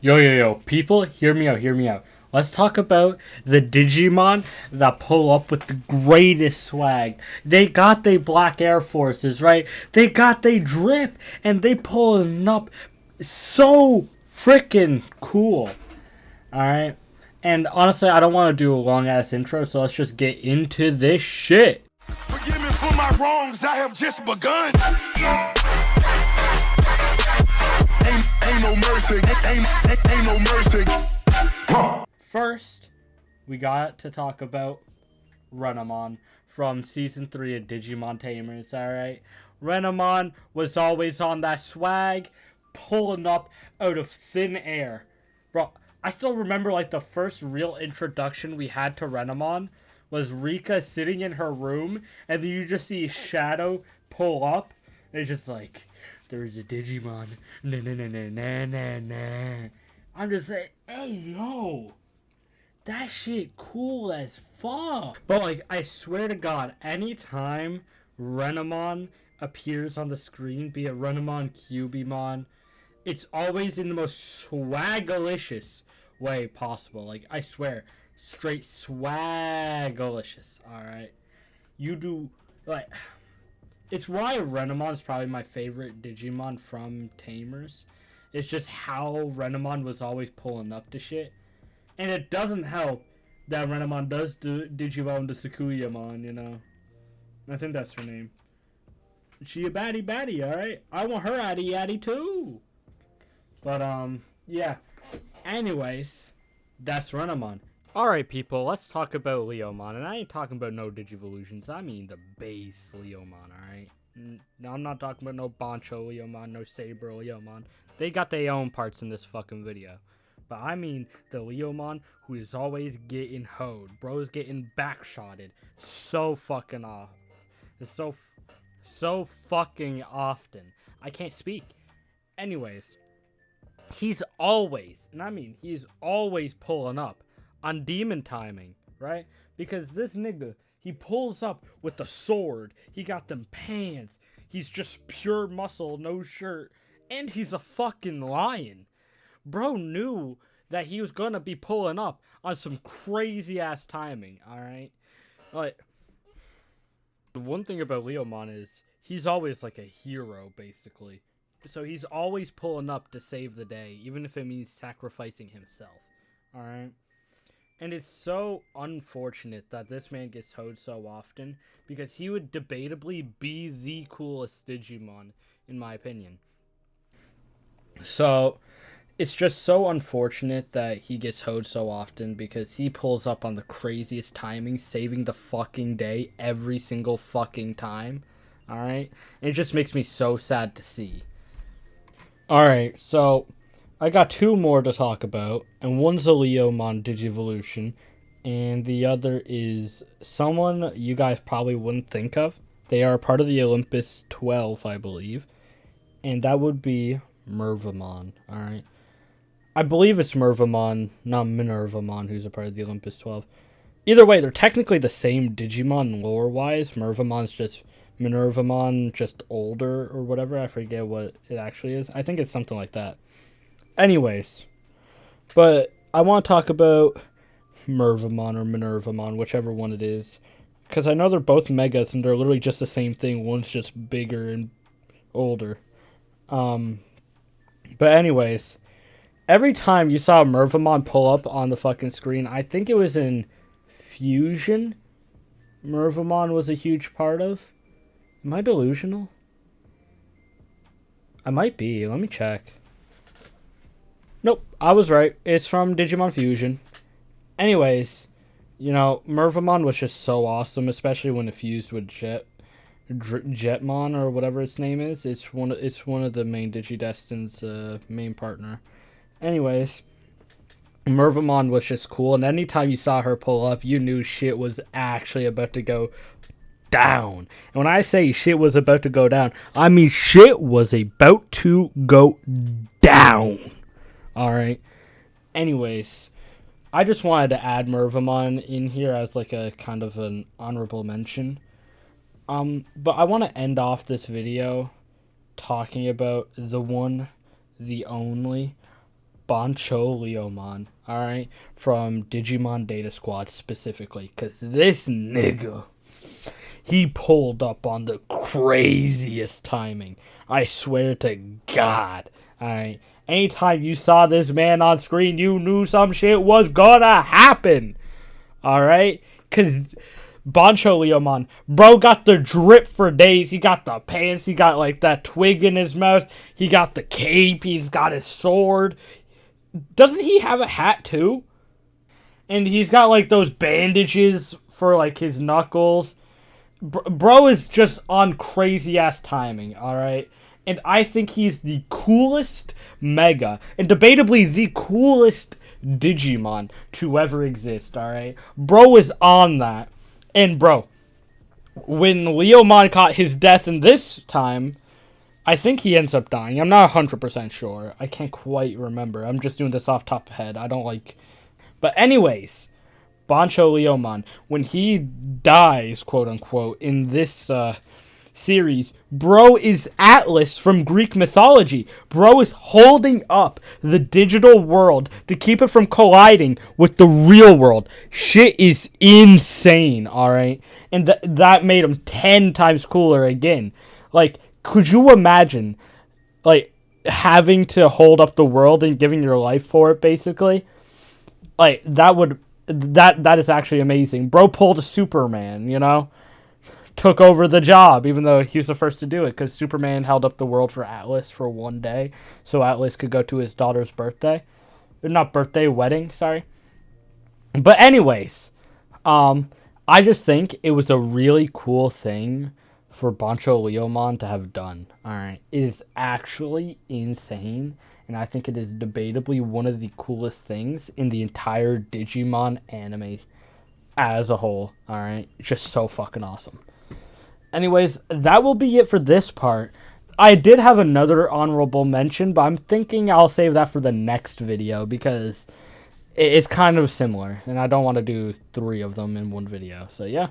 Yo, people, hear me out. Let's talk about the Digimon that pull up with the greatest swag. They got they Black Air Forces, right? They got they drip, and they pulling up so freaking cool. Alright? And honestly, I don't want to do a long-ass intro, so let's just get into this shit. Forgive me for my wrongs, I have just begun. Ain't no mercy, ain't no mercy. First, we got to talk about Renamon from Season 3 of Digimon Tamers, alright? Renamon was always on that swag, pulling up out of thin air. Bro, I still remember, like, the first real introduction we had to Renamon was Rika sitting in her room, and then you just see Shadow pull up, and it's just like, there's a Digimon, nah. I'm just like, hey, yo, that shit cool as fuck. But, like, I swear to God, anytime Renamon appears on the screen, be it Renamon, Cubimon, it's always in the most swagalicious way possible. Like, I swear, straight swagalicious, alright? You do, like, it's why Renamon is probably my favorite Digimon from Tamers. It's just how Renamon was always pulling up to shit. And it doesn't help that Renamon does Digimon to Sakuyamon, you know? I think that's her name. She a baddie, alright? I want her addy too! But, yeah. Anyways, that's Renamon. Alright, people, let's talk about Leomon. And I ain't talking about no Digivolutions. I mean the base Leomon, alright? No, I'm not talking about no Bancholeomon, no Leomon. They got their own parts in this fucking video. But I mean the Leomon who is always getting hoed. Bro's getting backshotted so fucking off. It's so fucking often. I can't speak. Anyways, he's always, and I mean he's always pulling up on demon timing, right? Because this nigga, he pulls up with the sword. He got them pants. He's just pure muscle, no shirt. And he's a fucking lion. Bro knew that he was gonna be pulling up on some crazy ass timing, alright? Like, the one thing about Leomon is he's always like a hero, basically. So he's always pulling up to save the day, even if it means sacrificing himself, alright? And it's so unfortunate that this man gets hoed so often, because he would debatably be the coolest Digimon, in my opinion. So, it's just so unfortunate that he gets hoed so often, because he pulls up on the craziest timing, saving the fucking day every single fucking time, alright? And it just makes me so sad to see. Alright, so I got two more to talk about, and one's a Leomon Digivolution, and the other is someone you guys probably wouldn't think of. They are part of the Olympus 12, I believe, and that would be Mervamon, alright? I believe it's Mervamon, not Minervamon, who's a part of the Olympus 12. Either way, they're technically the same Digimon lore-wise. Mervamon's just Minervamon, just older, or whatever. I forget what it actually is. I think it's something like that. Anyways, but I want to talk about Mervamon or Minervamon, whichever one it is, because I know they're both megas and they're literally just the same thing. One's just bigger and older. But anyways, every time you saw Mervamon pull up on the fucking screen, I think it was in Fusion, Mervamon was a huge part of. Am I delusional? I might be. Let me check. Nope, I was right. It's from Digimon Fusion. Anyways, you know, Mervamon was just so awesome, especially when it fused with Jetmon or whatever its name is. It's one of the main Digidestin's main partner. Anyways, Mervamon was just cool, and anytime you saw her pull up, you knew shit was actually about to go down. And when I say shit was about to go down, I mean shit was about to go down. Alright. Anyways, I just wanted to add Mervamon in here as like a kind of an honorable mention. But I want to end off this video talking about the one, the only, Bancholeomon, alright? From Digimon Data Squad specifically. Because this nigga, he pulled up on the craziest timing. I swear to God, alright? Anytime you saw this man on screen, you knew some shit was gonna happen. Alright? Because Bancholeomon, bro got the drip for days. He got the pants. He got like that twig in his mouth. He got the cape. He's got his sword. Doesn't he have a hat too? And he's got like those bandages for like his knuckles. Bro is just on crazy ass timing, alright? And I think he's the coolest Mega, and debatably the coolest Digimon to ever exist, alright? Bro is on that. And bro, when Leomon caught his death in this time, I think he ends up dying. I'm not 100% sure. I can't quite remember. I'm just doing this off top of head. I don't like... But anyways, Bancholeomon, when he dies, quote-unquote, in this series, bro is Atlas from Greek mythology. Bro is holding up the digital world to keep it from colliding with the real world. Shit is insane, alright? And that made him 10 times cooler again. Like, could you imagine, like, having to hold up the world and giving your life for it, basically? Like, that is actually amazing. Bro pulled a Superman, you know? Took over the job, even though he was the first to do it, because Superman held up the world for Atlas for one day, so Atlas could go to his daughter's birthday. Not birthday, wedding, sorry. But anyways, I just think it was a really cool thing for Bancholeomon to have done. Alright, it is actually insane, and I think it is debatably one of the coolest things in the entire Digimon anime as a whole. Alright, it's just so fucking awesome. Anyways, that will be it for this part. I did have another honorable mention, but I'm thinking I'll save that for the next video because it's kind of similar, and I don't want to do 3 of them in one video. So yeah.